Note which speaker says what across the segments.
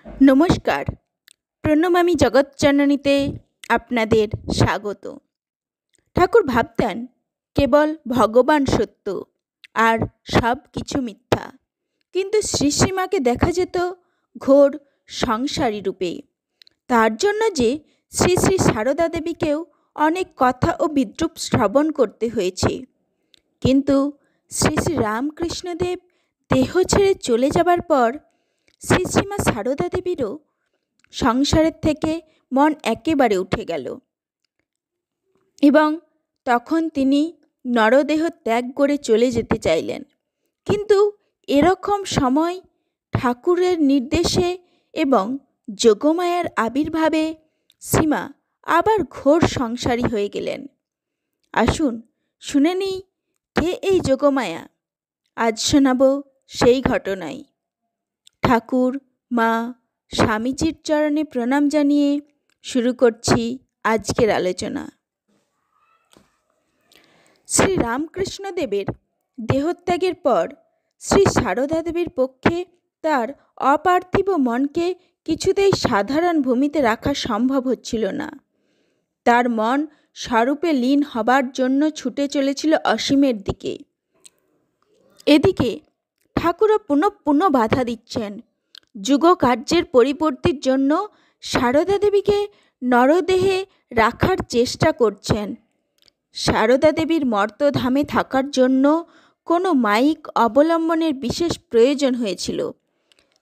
Speaker 1: নমস্কার, প্রণমামি জগৎজননীতে আপনাদের স্বাগত। ঠাকুর ভাবতেন কেবল ভগবান সত্য আর সব কিছু মিথ্যা, কিন্তু শ্রী শ্রীমাকে দেখা যেত ঘোর সংসারী রূপে। তার জন্য যে শ্রী শ্রী সারদা দেবীকেও অনেক কথা ও বিদ্রূপ শ্রবণ করতে হয়েছে। কিন্তু শ্রী শ্রী রামকৃষ্ণদেব দেহ ছেড়ে চলে যাবার পর শ্রী শ্রীমা সারদা দেবীরও সংসারের থেকে মন একেবারে উঠে গেল এবং তখন তিনি নরদেহ ত্যাগ করে চলে যেতে চাইলেন। কিন্তু এরকম সময় ঠাকুরের নির্দেশে এবং যোগমায়ার আবির্ভাবে শ্রীমা আবার ঘোর সংসারী হয়ে গেলেন। আসুন শুনে নিই কে এই যোগমায়া। আজ শোনাব সেই ঘটনাই। ঠাকুর, মা, স্বামীজির চরণে প্রণাম জানিয়ে শুরু করছি আজকের আলোচনা। শ্রী রামকৃষ্ণদেবের দেহত্যাগের পর শ্রী সারদা দেবীর পক্ষে তার অপার্থিব মনকে কিছুতেই সাধারণ ভূমিতে রাখা সম্ভব হচ্ছিল না। তার মন স্বরূপে লীন হবার জন্য ছুটে চলেছিল অসীমের দিকে। এদিকে ঠাকুরও পুনঃ বাধা দিচ্ছেন। যুগকার্যের পরিপূর্তির জন্য সারদা দেবীকে নরদেহে রাখার চেষ্টা করছেন। সারদা দেবীর মর্তধামে থাকার জন্য কোনো মায়িক অবলম্বনের বিশেষ প্রয়োজন হয়েছিল।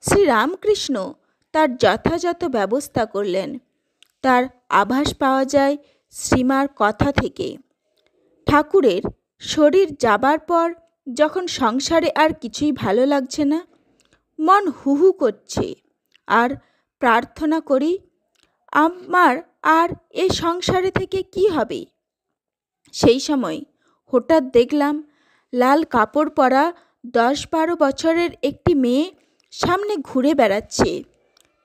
Speaker 1: শ্রী রামকৃষ্ণ তার যথাযথ ব্যবস্থা করলেন। তার আভাস পাওয়া যায় শ্রীমার কথা থেকে। ঠাকুরের শরীর যাবার পর যখন সংসারে আর কিছুই ভালো লাগছে না, মন হুহু করছে, আর প্রার্থনা করি আমার আর এ সংসারে থেকে কি হবে। সেই সময় হঠাৎ দেখলাম লাল কাপড় পরা 10-12 বছরের একটি মেয়ে সামনে ঘুরে বেড়াচ্ছে।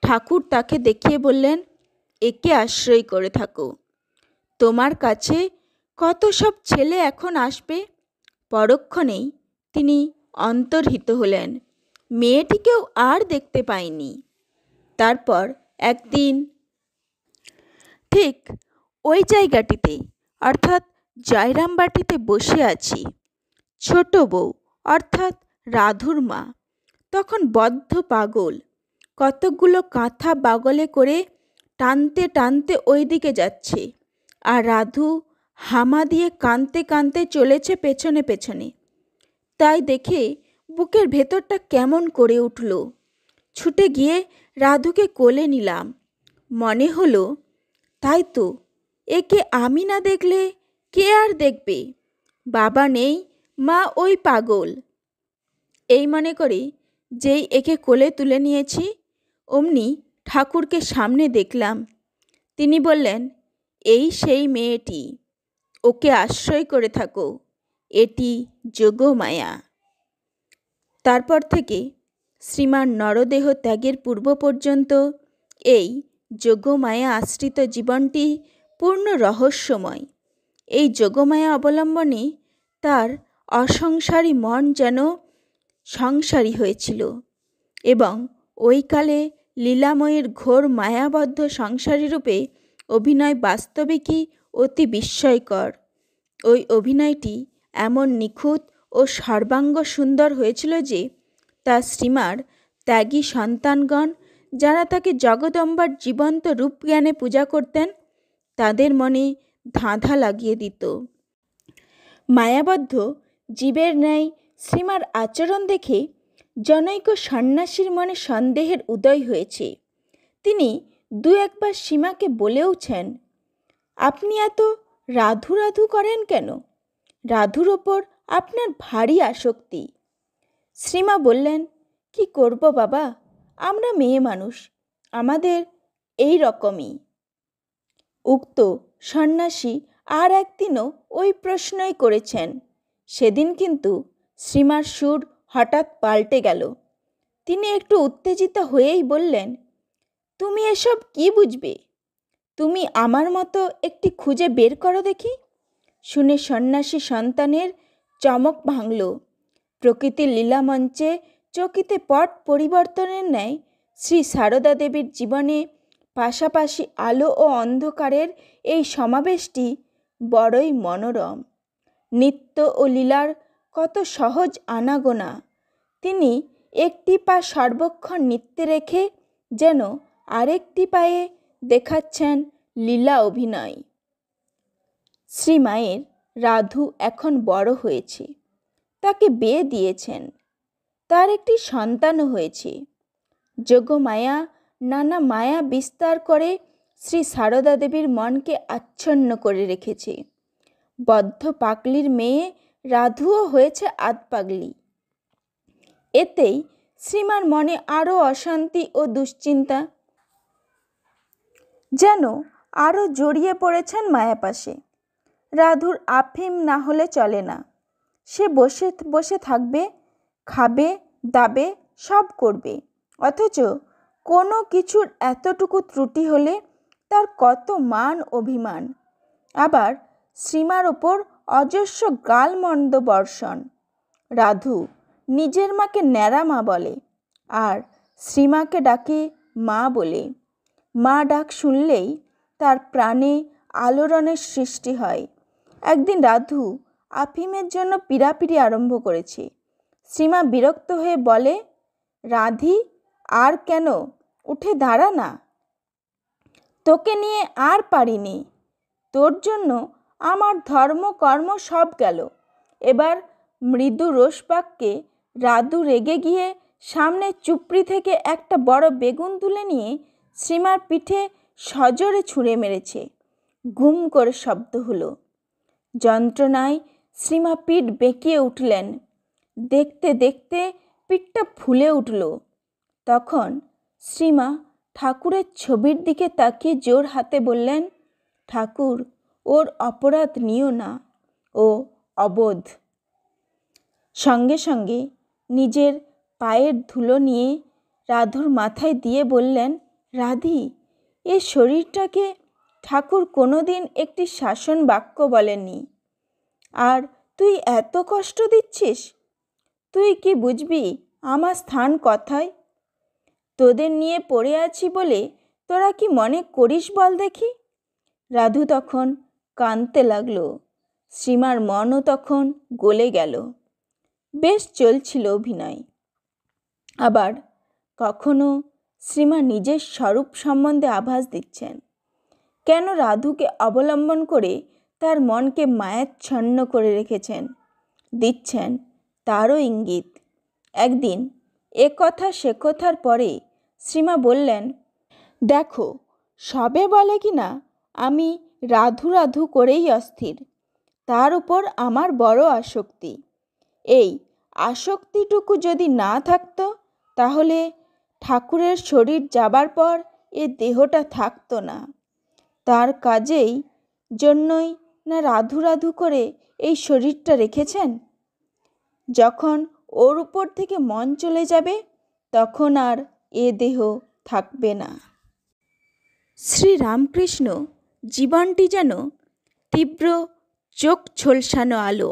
Speaker 1: ঠাকুর তাকে দেখিয়ে বললেন, একে আশ্রয় করে থাকো। তোমার কাছে কত সব ছেলে এখন আসবে। পরক্ষণেই তিনি অন্তর্হিত হলেন। মেয়েটিকেও আর দেখতে পাইনি। তারপর একদিন ঠিক ওই জায়গাটিতে অর্থাৎ জয়রামবাটিতে বসে আছি। ছোট বউ অর্থাৎ রাধুর মা তখন বদ্ধ পাগল। কতকগুলো কাঁথা বাগলে করে টানতে টানতে ওই দিকে যাচ্ছে, আর রাধু হামা দিয়ে কাঁদতে কাঁদতে চলেছে পেছনে পেছনে। তাই দেখে বুকের ভেতরটা কেমন করে উঠল। ছুটে গিয়ে রাধুকে কোলে নিলাম। মনে হলো, তাই তো, একে আমি না দেখলে কে আর দেখবে। বাবা নেই, মা ওই পাগল। এই মনে করে যেই একে কোলে তুলে নিয়েছি, অমনি ঠাকুরকে সামনে দেখলাম। তিনি বললেন, এই সেই মেয়েটি, ওকে আশ্রয় করে থাকো, এটি যোগমায়া। তারপর থেকে শ্রীমার নরদেহ ত্যাগের পূর্ব পর্যন্ত এই যোগমায়া আশ্রিত জীবনটি পূর্ণ রহস্যময়। এই যোগমায়া অবলম্বনে তার অসংসারী মন যেন সংসারী হয়েছিল এবং ওই কালে লীলাময়ের ঘোর মায়াবদ্ধ সংসারী রূপে অভিনয় বাস্তবিকই অতি বিস্ময়কর। ওই অভিনয়টি এমন নিখুঁত ও সর্বাঙ্গ সুন্দর হয়েছিল যে তার শ্রীমার ত্যাগী সন্তানগণ, যারা তাকে জগদম্বার জীবন্ত রূপজ্ঞানে পূজা করতেন, তাদের মনে ধাঁধা লাগিয়ে দিত। মায়াবদ্ধ জীবের ন্যায় শ্রীমার আচরণ দেখে জনৈক সন্ন্যাসীর মনে সন্দেহের উদয় হয়েছে। তিনি 2-1 বার শ্রীমাকে বলেওছেন, আপনি এত রাধু রাধু করেন কেন? রাধুর ওপর আপনার ভারী আসক্তি। শ্রীমা বললেন, কি করব বাবা, আমরা মেয়ে মানুষ, আমাদের এই রকমই। উক্ত সন্ন্যাসী আর একদিনও ওই প্রশ্নই করেছেন। সেদিন কিন্তু শ্রীমার সুর হঠাৎ পাল্টে গেল। তিনি একটু উত্তেজিত হয়েই বললেন, তুমি এসব কি বুঝবে? তুমি আমার মতো একটি খুঁজে বের করো দেখি। শুনে সন্ন্যাসী সন্তানের চমক ভাঙল। প্রকৃতির লীলামঞ্চে চকিতে পট পরিবর্তনের ন্যায় শ্রী সারদা দেবীর জীবনে পাশাপাশি আলো ও অন্ধকারের এই সমাবেশটি বড়ই মনোরম। নিত্য ও লীলার কত সহজ আনাগোনা। তিনি একটি পা সর্বক্ষণ নৃত্যে রেখে যেন আরেকটি পায়ে দেখাচ্ছেন লীলা অভিনয়। শ্রীমায়ের রাধু এখন বড় হয়েছে, তাকে বিয়ে দিয়েছেন, তার একটি সন্তানও হয়েছে। যোগমায়া নানা মায়া বিস্তার করে শ্রী সারদা দেবীর মনকে আচ্ছন্ন করে রেখেছে। বদ্ধ পাগলির মেয়ে রাধুও হয়েছে আধপাগলি। এতেই শ্রীমার মনে আরও অশান্তি ও দুশ্চিন্তা। যেন আরও জড়িয়ে পড়েছেন মায়াপাশে। রাধুর আফিম না হলে চলে না। সে বসে বসে থাকবে, খাবে, দাবে, সব করবে, অথচ কোনো কিছুর এতটুকু ত্রুটি হলে তার কত মান অভিমান। আবার শ্রীমার ওপর অজস্র গালমন্দ বর্ষণ। রাধু নিজের মাকে ন্যাড়া মা বলে, আর শ্রীমাকে ডাকে মা বলে। মা ডাক শুনলেই তার প্রাণে আলোড়নের সৃষ্টি হয়। একদিন রাধু আফিমের জন্য পীড়াপিড়ি আরম্ভ করেছে। শ্রীমা বিরক্ত হয়ে বলে, রাধি, আর কেন, উঠে দাঁড়া না, তোকে নিয়ে আর পারিনি। তোর জন্য আমার ধর্ম কর্ম সব গেল। এবার মৃদু রোষবাক্যে রাধু রেগে গিয়ে সামনে চুপড়ি থেকে একটা বড় বেগুন তুলে নিয়ে শ্রীমার পিঠে সজোরে ছুঁড়ে মেরেছে। গুম করে শব্দ হলো। যন্ত্রণায় শ্রীমা পিঠ বেঁকিয়ে উঠলেন। দেখতে দেখতে পিঠটা ফুলে উঠল। তখন শ্রীমা ঠাকুরের ছবির দিকে তাকিয়ে জোর হাতে বললেন, ঠাকুর, ওর অপরাধ নিও না, ও অবোধ। সঙ্গে সঙ্গে নিজের পায়ের ধুলো নিয়ে রাধুর মাথায় দিয়ে বললেন, রাধি, এ শরীরটাকে ঠাকুর কোনোদিন একটি শাসন বাক্য বলেননি, আর তুই এত কষ্ট দিচ্ছিস। তুই কি বুঝবি আমার স্থান কথায়? তোদের নিয়ে পড়ে আছি বলে তোরা কি মনে করিস বল দেখি? রাধু তখন কাঁদতে লাগলো। শ্রীমার মনও তখন গলে গেল। বেশ চলছিল অভিনয়। আবার কখনো শ্রীমা নিজের স্বরূপ সম্বন্ধে আভাস দিচ্ছেন। কেন রাধুকে অবলম্বন করে তার মনকে মায়াচ্ছন্ন করে রেখেছেন, দিচ্ছেন তারও ইঙ্গিত। একদিন এ কথা সে কথার পরে শ্রীমা বললেন, দেখো, সবে বলে কি না আমি রাধু রাধু করেই অস্থির, তার উপর আমার বড় আসক্তি। এই আসক্তিটুকু যদি না থাকতো তাহলে ঠাকুরের শরীর যাবার পর এ দেহটা থাকতো না। তার কাজেই জন্যই না রাধু রাধু করে এই শরীরটা রেখেছেন। যখন ওর উপর থেকে মন চলে যাবে তখন আর এ দেহ থাকবে না। শ্রী রামকৃষ্ণ জীবনটি যেন তীব্র চোখ ঝলসানো আলো।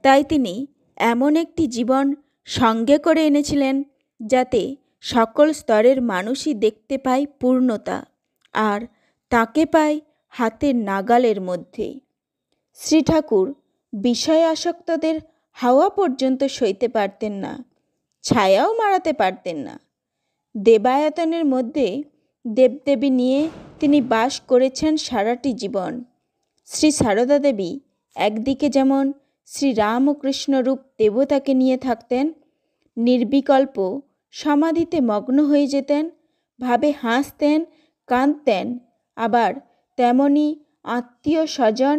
Speaker 1: তাই তিনি এমন একটি জীবন সঙ্গে করে এনেছিলেন যাতে সকল স্তরের মানুষই দেখতে পায় পূর্ণতা, আর তাকে পায় হাতের নাগালের মধ্যে। শ্রী ঠাকুর বিষয় আসক্তদের হাওয়া পর্যন্ত সইতে পারতেন না, ছায়াও মারাতে পারতেন না। দেবায়তনের মধ্যে দেবদেবী নিয়ে তিনি বাস করেছেন সারাটি জীবন। শ্রী সারদা দেবী একদিকে যেমন শ্রী রামকৃষ্ণ রূপ দেবতাকে নিয়ে থাকতেন, নির্বিকল্প সমাধিতে মগ্ন হয়ে যেতেন, ভাবে হাসতেন, কাঁদতেন। আবার তেমনি আত্মীয় স্বজন,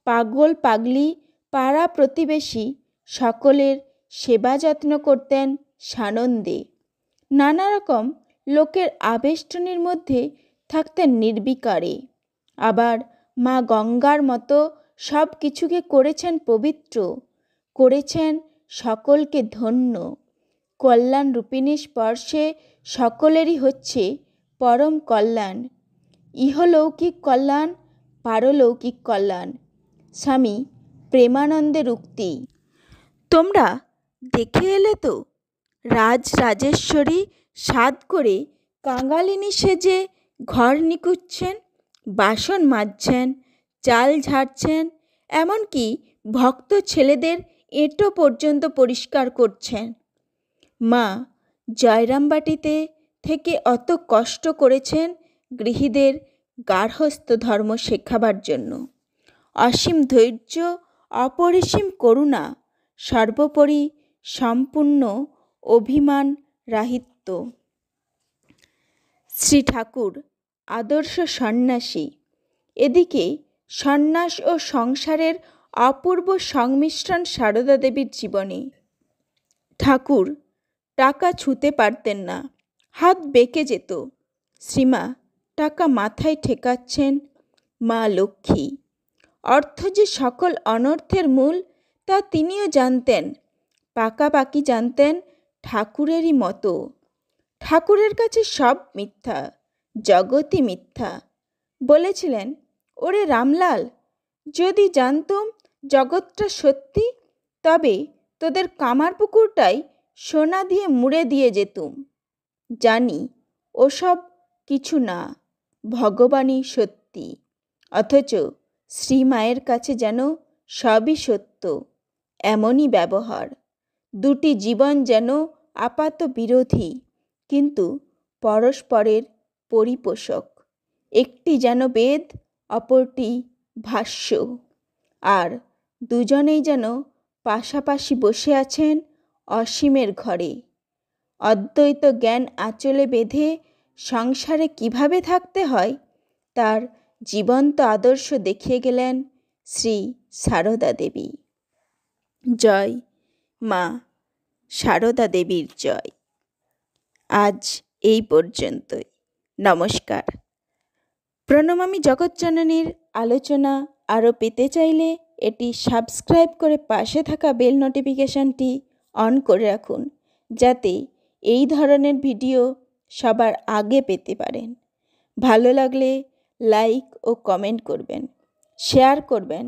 Speaker 1: পাগল পাগলি, পাড়া প্রতিবেশী সকলের সেবা যত্ন করতেন সানন্দে। নানা রকম লোকের আবেষ্টনীর মধ্যে থাকতেন নির্বিকারে। আবার মা গঙ্গার মতো সব কিছুকে করেছেন পবিত্র, করেছেন সকলকে ধন্য। কল্যাণ রূপিণী স্পর্শে সকলেরই হচ্ছে পরম কল্যাণ। ইহলৌকিক কল্যাণ, পারলৌকিক কল্যাণ। স্বামী প্রেমানন্দের উক্তি। তোমরা দেখে এলে তো রাজ রাজেশ্বরী সাধ করে কাঙালিনী সেজে ঘর নিকুচ্ছেন, বাসন মাজছেন, চাল ঝাড়ছেন, এমনকি ভক্ত ছেলেদের এঁটো পর্যন্ত পরিষ্কার করছেন। মা জয়রামবাটিতে থেকে অত কষ্ট করেছেন গৃহীদের গার্হস্থ্য ধর্ম শেখাবার জন্য। অসীম ধৈর্য, অপরিসীম করুণা, সর্বোপরি সম্পূর্ণ অভিমান রাহিত্য। শ্রী ঠাকুর আদর্শ সন্ন্যাসী। এদিকে সন্ন্যাস ও সংসারের অপূর্ব সংমিশ্রণ সারদা দেবীর জীবনে। ঠাকুর টাকা ছুঁতে পারতেন না, হাত বেঁকে যেত। শ্রীমা টাকা মাথায় ঠেকাচ্ছেন। মা লক্ষ্মী। অর্থ যে সকল অনর্থের মূল তা তিনিও জানতেন, পাকাপাকি জানতেন ঠাকুরেরই মতো। ঠাকুরের কাছে সব মিথ্যা, জগৎই মিথ্যা। বলেছিলেন, ওরে রামলাল, যদি জানতুম জগৎটা সত্যি, তবে তোদের কামার পুকুরটাই সোনা দিয়ে মুড়ে দিয়ে যেতুম। জানি ওসব কিছু না, ভগবানই সত্যি। অথচ শ্রীমায়ের কাছে যেন সবই সত্য, এমনই ব্যবহার। দুটি জীবন যেন আপাত বিরোধী, কিন্তু পরস্পরের পরিপোষক। একটি যেন বেদ, অপরটি ভাষ্য। আর দুজনেই যেন পাশাপাশি বসে আছেন অসীমের ঘরে। অদ্বৈত জ্ঞান আঁচলে বেঁধে সংসারে কিভাবে থাকতে হয় তার জীবন্ত আদর্শ দেখিয়ে গেলেন শ্রী সারদা দেবী। জয় মা সারদা দেবীর জয়। আজ এই পর্যন্তই। নমস্কার। প্রণমামী জগৎজননীর আলোচনা আরও পেতে চাইলে এটি সাবস্ক্রাইব করে পাশে থাকা বেল নোটিফিকেশনটি অন করে রাখুন, যাতে এই ধরনের ভিডিও সবার আগে পেতে পারেন। ভালো লাগলে লাইক ও কমেন্ট করবেন, শেয়ার করবেন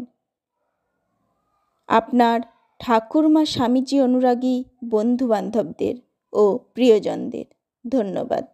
Speaker 1: আপনার ঠাকুরমা স্বামীজি অনুরাগী বন্ধুবান্ধবদের ও প্রিয়জনদের। ধন্যবাদ।